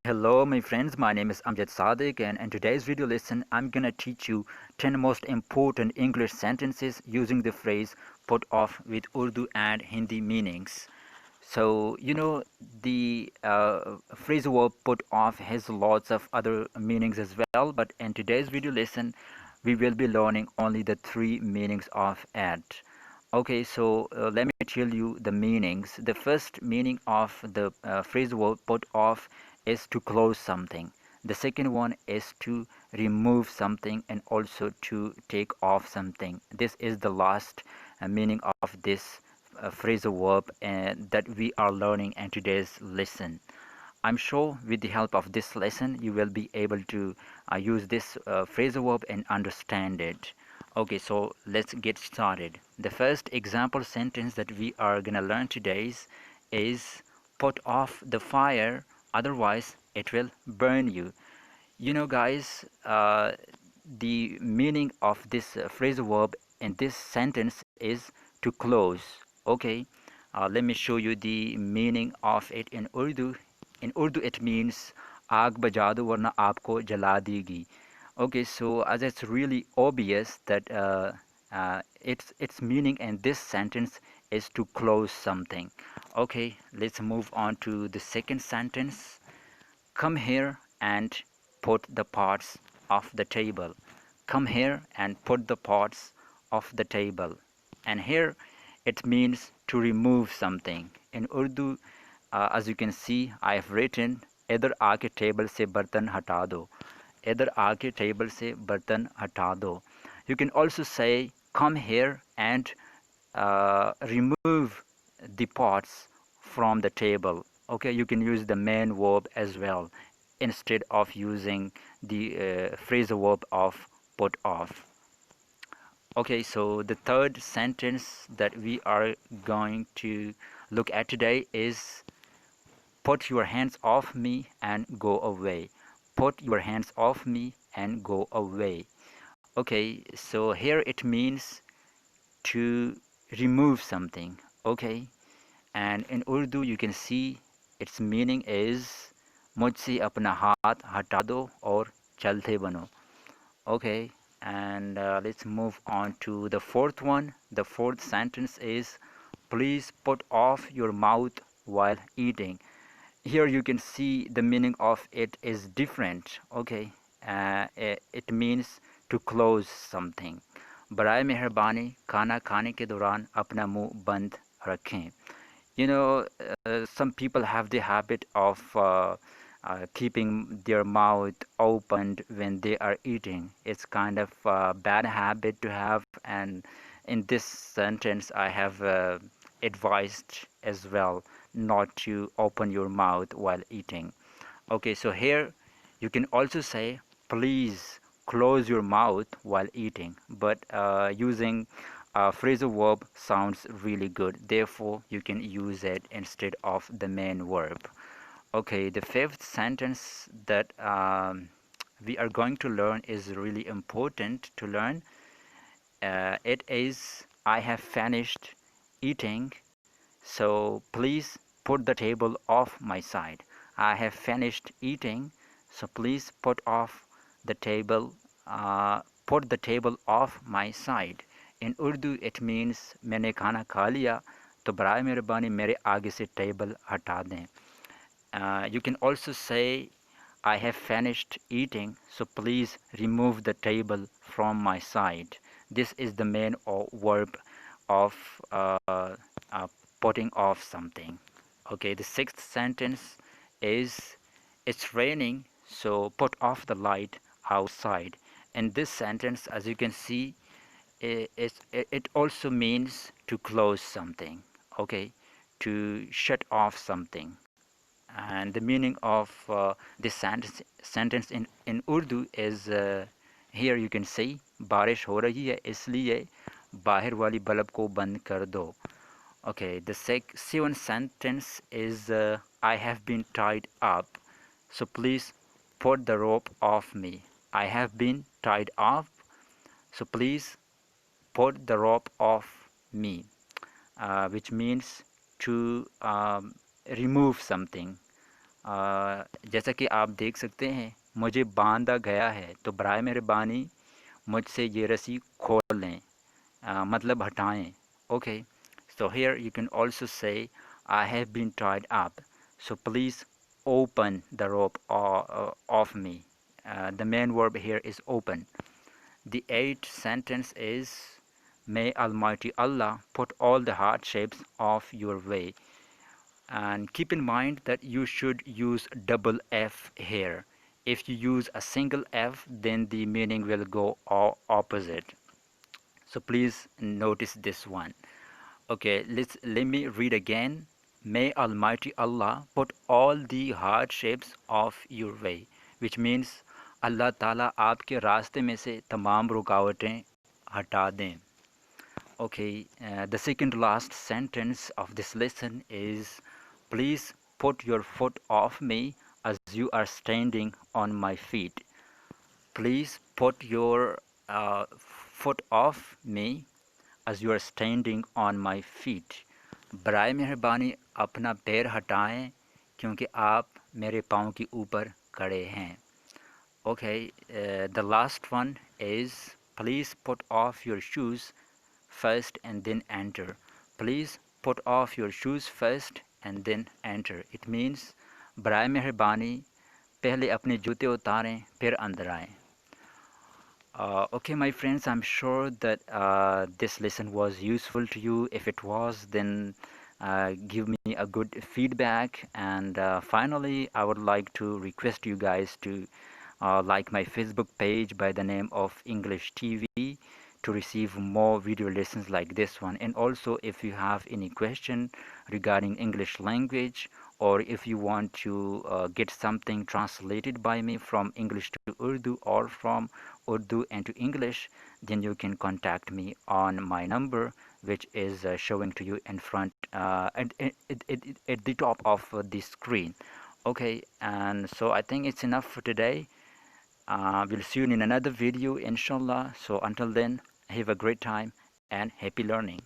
Hello my friends, my name is Amjad Sadiq and in today's video lesson I'm gonna teach you 10 most important English sentences using the phrase put off with Urdu and Hindi meanings. So the phrase verb put off has lots of other meanings as well, but in today's video lesson we will be learning only the three meanings of it. Okay, so let me tell you the meanings. The first meaning of the phrase verb put off is to close something. The second one is to remove something and also to take off something. This is the last meaning of this phrasal verb that we are learning in today's lesson. I'm sure with the help of this lesson you will be able to use this phrasal verb and understand it. Okay, so let's get started. The first example sentence that we are gonna learn today is put off the fire, otherwise it will burn you. Guys, the meaning of this phrasal verb in this sentence is to close. Okay, let me show you the meaning of it in Urdu. In Urdu, it means आग बजा दो वरना आपको जला देगी. Okay, so as it's really obvious that its meaning in this sentence is to close something. Okay, let's move on to the second sentence. Come here and put the pots of the table. Come here and put the pots of the table. And here it means to remove something. In Urdu, as you can see, I have written इधर आके table से बर्तन हटा दो. इधर आके table से बर्तन हटा दो. You can also say come here and remove the pots from the table. Okay, you can use the main verb as well instead of using the phrasal verb of put off. Okay, so the third sentence that we are going to look at today is put your hands off me and go away. Put your hands off me and go away. Okay, so here it means to remove something. Okay, and in Urdu you can see its meaning is मुझसे अपना हाथ हटा दो और चलते बनो. Okay, and let's move on to the fourth one. The fourth sentence is please put off your mouth while eating. Here you can see the meaning of it is different. Okay, it means to close something. बराए मेहरबानी खाना खाने के दौरान अपना मुंह बंद रखें. Some people have the habit of keeping their mouth opened when they are eating. It's kind of a bad habit to have, and in this sentence I have advised as well not to open your mouth while eating. Okay, so here you can also say please close your mouth while eating, but using phrasal verb sounds really good, therefore you can use it instead of the main verb. Okay, the fifth sentence that we are going to learn is really important to learn. It is I have finished eating, so please put the table off my side. I have finished eating, so please put the table off my side. In Urdu it means मैंने खाना खा लिया तो बराए मेहरबानी मेरे आगे से टेबल हटा दें. You can also say I have finished eating, so please remove the table from my side. This is the main verb of putting off something. Okay, the sixth sentence is it's raining, so put off the light outside. In this sentence, as you can see, it also means to close something. Okay, to shut off something. And the meaning of this sentence in Urdu is here you can see बारिश हो रही है इसलिए बाहर वाली bulb को बंद कर दो. Okay, the seventh sentence is I have been tied up, so please put the rope off me. I have been tied up, so please put the rope off me, which means to remove something. जैसा कि आप देख सकते हैं, मुझे बांधा गया है, तो बराए मेहरबानी मुझसे ये रस्सी खोल लें, मतलब हटाएं. Okay, so here you can also say I have been tied up, so please open the rope of me. The main verb here is open. The eighth sentence is, may Almighty Allah put all the hardships off your way. And keep in mind that you should use double F here. If you use a single F, then the meaning will go opposite. So please notice this one. Okay, let me read again. May Almighty Allah put all the hardships off your way, which means अल्लाह ताला आपके रास्ते में से तमाम रुकावटें हटा दें. Okay, the second last sentence of this lesson is, please put your foot off me as you are standing on my feet. Please put your foot off me as you are standing on my feet. बराए मेहरबानी अपना पैर हटाएं क्योंकि आप मेरे पाँव के ऊपर खड़े हैं. Okay, the last one is, please put off your shoes first and then enter. Please put off your shoes first and then enter. It means बराए मेहरबानी पहले अपने जूते उतारें फिर अंदर आएं. Okay, my friends, I'm sure that this lesson was useful to you. If it was, then give me a good feedback. And finally, I would like to request you guys to like my Facebook page by the name of English TV to receive more video lessons like this one. And also, if you have any question regarding English language, or if you want to get something translated by me from English to Urdu or from Urdu into English, then you can contact me on my number, which is showing to you in front at the top of the screen. Okay, and so I think it's enough for today. We'll see you in another video, inshallah. So until then, have a great time and happy learning.